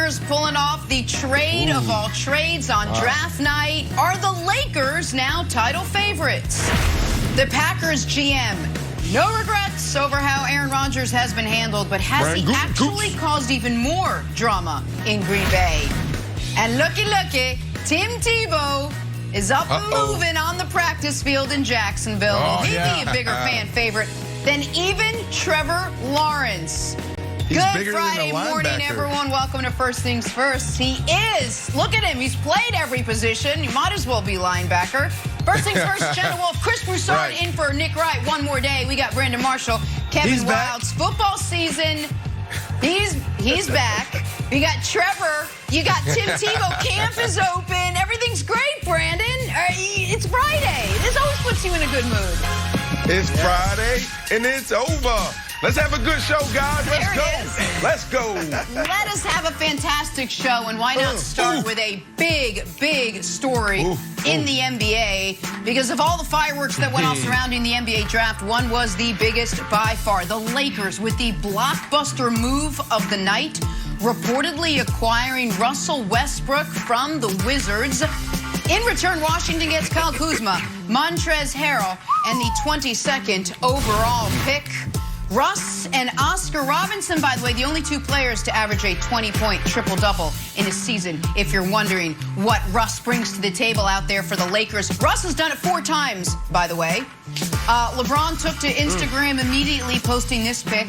Lakers pulling off the trade of all trades on draft night. Are the Lakers now title favorites? The Packers GM, no regrets over how Aaron Rodgers has been handled, but has he actually caused even more drama in Green Bay? And looky, Tim Tebow is up and moving on the practice field in Jacksonville. Will he be a bigger fan favorite than even Trevor Lawrence? Good Friday morning, everyone. Welcome to First Things First. He is. Look at him. He's played every position. He might as well be linebacker. First Things First, Jenna Wolf, Chris Broussard in for Nick Wright. One more day. We got Brandon Marshall, Kevin Wilds. Football season. He's back. You got Trevor. You got Tim Tebow. Camp is open. Everything's great, Brandon. It's Friday. This always puts you in a good mood. It's Friday, and it's over. Let's have a good show, guys. Let's go. Let us have a fantastic show, and why not start with a big story in the NBA? Because of all the fireworks that went off surrounding the NBA draft, one was the biggest by far. The Lakers, with the blockbuster move of the night, reportedly acquiring Russell Westbrook from the Wizards. In return, Washington gets Kyle Kuzma, Montrezl Harrell, and the 22nd overall pick. Russ and Oscar Robinson, by the way, the only two players to average a 20-point triple-double in a season, if you're wondering what Russ brings to the table out there for the Lakers. Russ has done it 4 times, by the way. LeBron took to Instagram immediately, posting this pic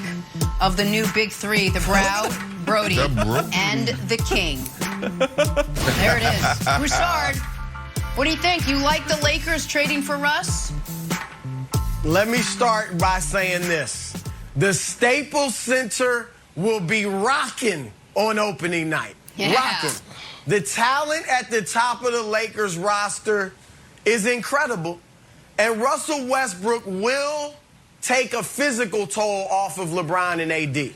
of the new big three, the Brow, Brody, and the King. There it is. Broussard, what do you think? You like the Lakers trading for Russ? Let me start by saying this. The Staples Center will be rocking on opening night. Rocking. The talent at the top of the Lakers roster is incredible. And Russell Westbrook will take a physical toll off of LeBron and AD.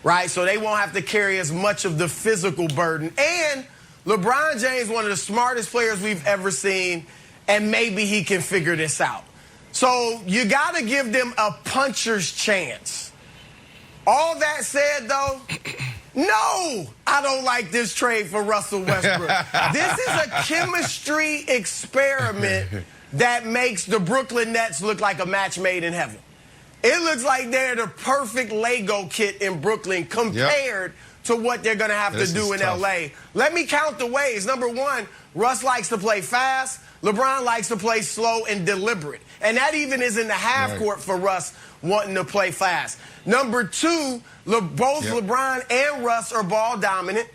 Right? So they won't have to carry as much of the physical burden. And LeBron James, one of the smartest players we've ever seen, and maybe he can figure this out. So you got to give them a puncher's chance. All that said, though, no, I don't like this trade for Russell Westbrook. This is a chemistry experiment that makes the Brooklyn Nets look like a match made in heaven. It looks like they're the perfect Lego kit in Brooklyn compared to what they're going to have to do in L.A. Let me count the ways. Number one, Russ likes to play fast. LeBron likes to play slow and deliberate. And that even is in the half court for Russ wanting to play fast. Number two, both LeBron and Russ are ball dominant.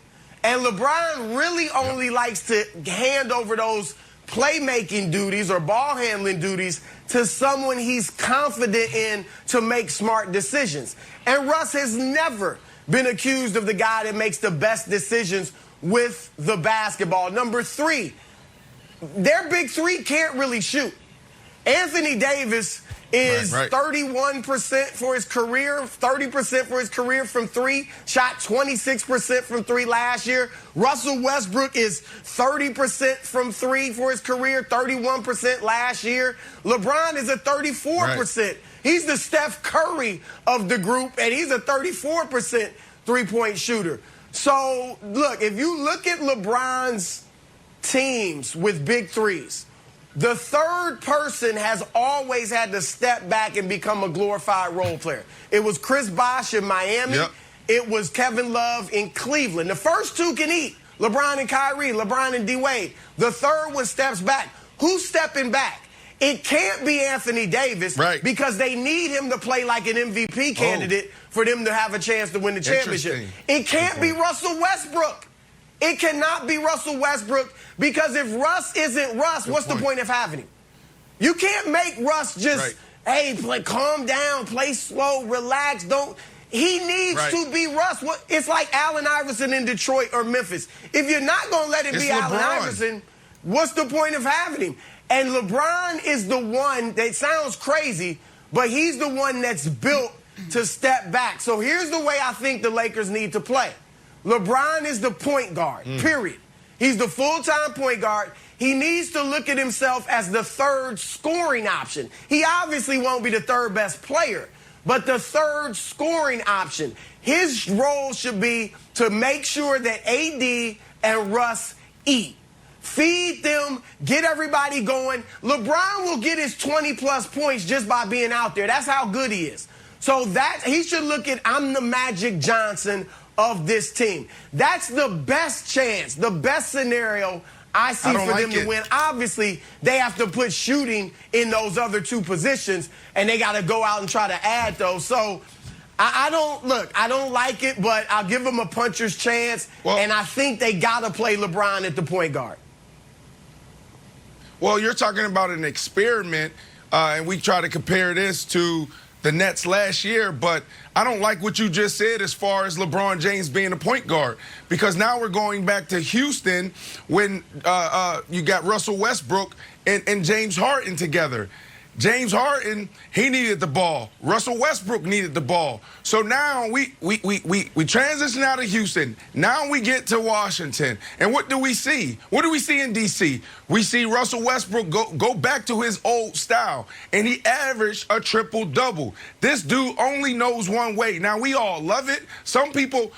And LeBron really only likes to hand over those playmaking duties or ball handling duties to someone he's confident in to make smart decisions. And Russ has never been accused of the guy that makes the best decisions with the basketball. Number three, their big three can't really shoot. Anthony Davis is 31% for his career, 30% for his career from three, shot 26% from three last year. Russell Westbrook is 30% from three for his career, 31% last year. LeBron is at 34%. He's the Steph Curry of the group, and he's a 34% three-point shooter. So, look, if you look at LeBron's teams with big threes, the third person has always had to step back and become a glorified role player. It was Chris Bosh in Miami. It was Kevin Love in Cleveland. The first two can eat, LeBron and Kyrie, LeBron and D-Wade. The third one steps back. Who's stepping back? It can't be Anthony Davis because they need him to play like an MVP candidate for them to have a chance to win the championship. It can't be Russell Westbrook. It cannot be Russell Westbrook because if Russ isn't Russ, what's the point of having him? You can't make Russ just, hey, calm down, play slow, relax, don't. He needs to be Russ. It's like Allen Iverson in Detroit or Memphis. If you're not going to let it be Allen Iverson, what's the point of having him? And LeBron is the one that sounds crazy, but he's the one that's built to step back. So here's the way I think the Lakers need to play. LeBron is the point guard, period. He's the full-time point guard. He needs to look at himself as the third scoring option. He obviously won't be the third best player, but the third scoring option. His role should be to make sure that AD and Russ eat. Feed them, get everybody going. LeBron will get his 20-plus points just by being out there. That's how good he is. So that he should look at, I'm the Magic Johnson of this team. That's the best chance, the best scenario I see for them to win. Obviously, they have to put shooting in those other two positions, and they got to go out and try to add those. So I don't like it, but I'll give them a puncher's chance, and I think they got to play LeBron at the point guard. Well, you're talking about an experiment, and we try to compare this to the Nets last year, but I don't like what you just said as far as LeBron James being a point guard, because now we're going back to Houston when you got Russell Westbrook and James Harden together. James Harden, he needed the ball. Russell Westbrook needed the ball. So now we transition out of Houston. Now we get to Washington. And what do we see? What do we see in D.C.? We see Russell Westbrook go back to his old style, and he averaged a triple-double. This dude only knows one way. Now, we all love it. Some people...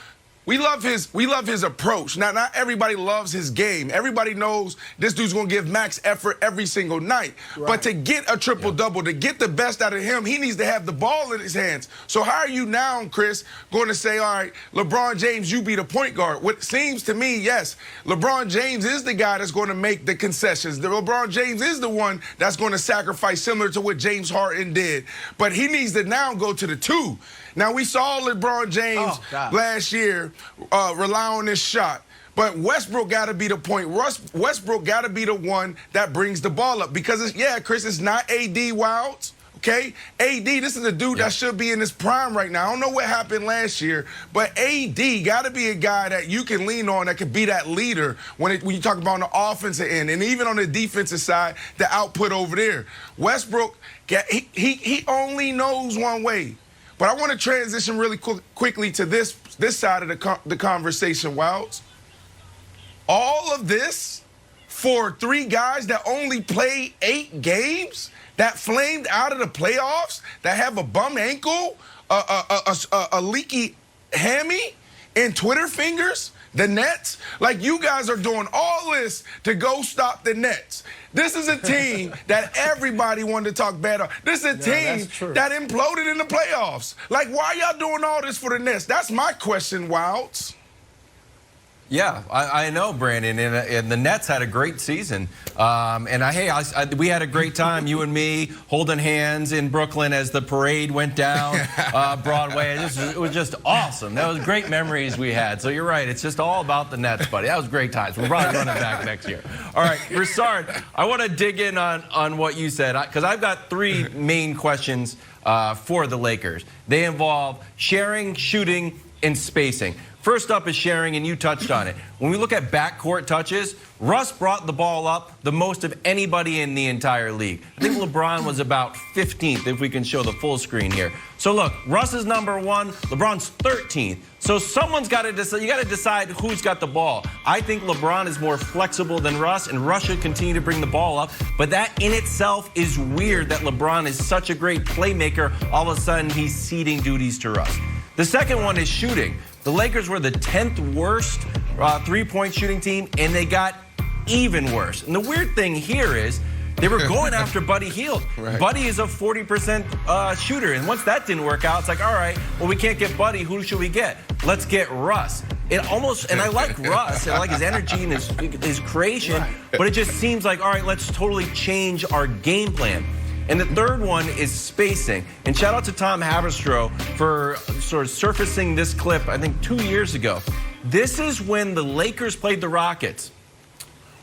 We love his approach. Now, not everybody loves his game. Everybody knows this dude's going to give max effort every single night. Right. But to get a triple-double, to get the best out of him, he needs to have the ball in his hands. So how are you now, Chris, going to say, all right, LeBron James, you be the point guard? What seems to me, yes, LeBron James is the guy that's going to make the concessions. LeBron James is the one that's going to sacrifice, similar to what James Harden did. But he needs to now go to the two. Now, we saw LeBron James last year rely on this shot. But Westbrook got to be the point. Westbrook got to be the one that brings the ball up. Because, Chris, it's not A.D. Wilds, okay? A.D., this is a dude that should be in his prime right now. I don't know what happened last year, but A.D. got to be a guy that you can lean on, that could be that leader when you talk about on the offensive end. And even on the defensive side, the output over there. Westbrook, he only knows one way. But I want to transition really quickly to this side of the conversation, Wilds. All of this for three guys that only played 8 games, that flamed out of the playoffs, that have a bum ankle, a leaky hammy, and Twitter fingers, the Nets. Like, you guys are doing all this to go stop the Nets. This is a team that everybody wanted to talk bad on. This is a team that imploded in the playoffs. Like, why y'all doing all this for the Nets? That's my question, Wilds. Yeah, I know, Brandon, and the Nets had a great season. We had a great time, you and me, holding hands in Brooklyn as the parade went down Broadway. It was just awesome. That was great memories we had. So you're right, it's just all about the Nets, buddy. That was great times. We're probably running back next year. All right, Broussard, I want to dig in on what you said, because I've got 3 main questions for the Lakers. They involve sharing, shooting, and spacing. First up is sharing, and you touched on it. When we look at backcourt touches, Russ brought the ball up the most of anybody in the entire league. I think LeBron was about 15th, if we can show the full screen here. So look, Russ is number 1, LeBron's 13th. So someone's got to decide. You got to decide who's got the ball. I think LeBron is more flexible than Russ, and Russ should continue to bring the ball up. But that in itself is weird, that LeBron is such a great playmaker. All of a sudden, he's ceding duties to Russ. The second one is shooting. The Lakers were the 10th worst three-point shooting team, and they got even worse. And the weird thing here is they were going after Buddy Hield. Right. Buddy is a 40% shooter, and once that didn't work out, it's like, all right, well, we can't get Buddy. Who should we get? Let's get Russ. And I like Russ, and I like his energy and his creation, but it just seems like, all right, let's totally change our game plan. And the third one is spacing. And shout out to Tom Haberstroh for sort of surfacing this clip, I think 2 years ago. This is when the Lakers played the Rockets.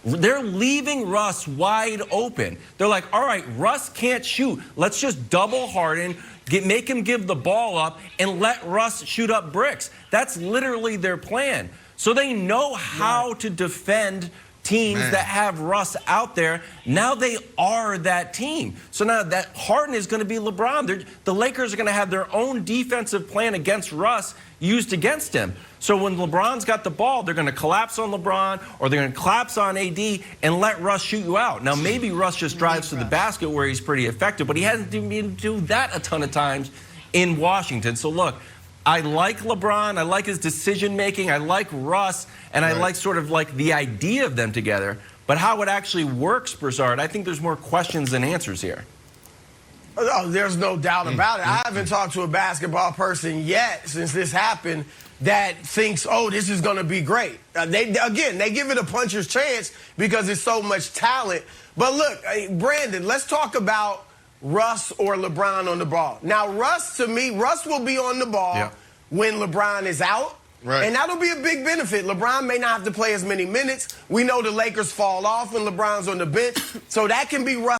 They're leaving Russ wide open. They're like, all right, Russ can't shoot. Let's just double Harden, make him give the ball up, and let Russ shoot up bricks. That's literally their plan. So they know how to defend teams that have Russ out there. Now they are that team. So now that Harden is going to be LeBron. The Lakers are going to have their own defensive plan against Russ used against him. So when LeBron's got the ball, they're going to collapse on LeBron, or they're going to collapse on AD and let Russ shoot you out. Now, maybe Russ just drives to the basket where he's pretty effective, but he hasn't been able to do that a ton of times in Washington. So look, I like LeBron, I like his decision making, I like Russ, and I like sort of like the idea of them together. But how it actually works, Broussard, I think there's more questions than answers here. Oh, there's no doubt about it. I haven't talked to a basketball person yet since this happened that thinks, oh, this is going to be great. They give it a puncher's chance because there's so much talent. But look, Brandon, let's talk about Russ or LeBron on the ball. Now, Russ, to me, Russ will be on the ball when LeBron is out. Right. And that'll be a big benefit. LeBron may not have to play as many minutes. We know the Lakers fall off when LeBron's on the bench. So that can be Russ.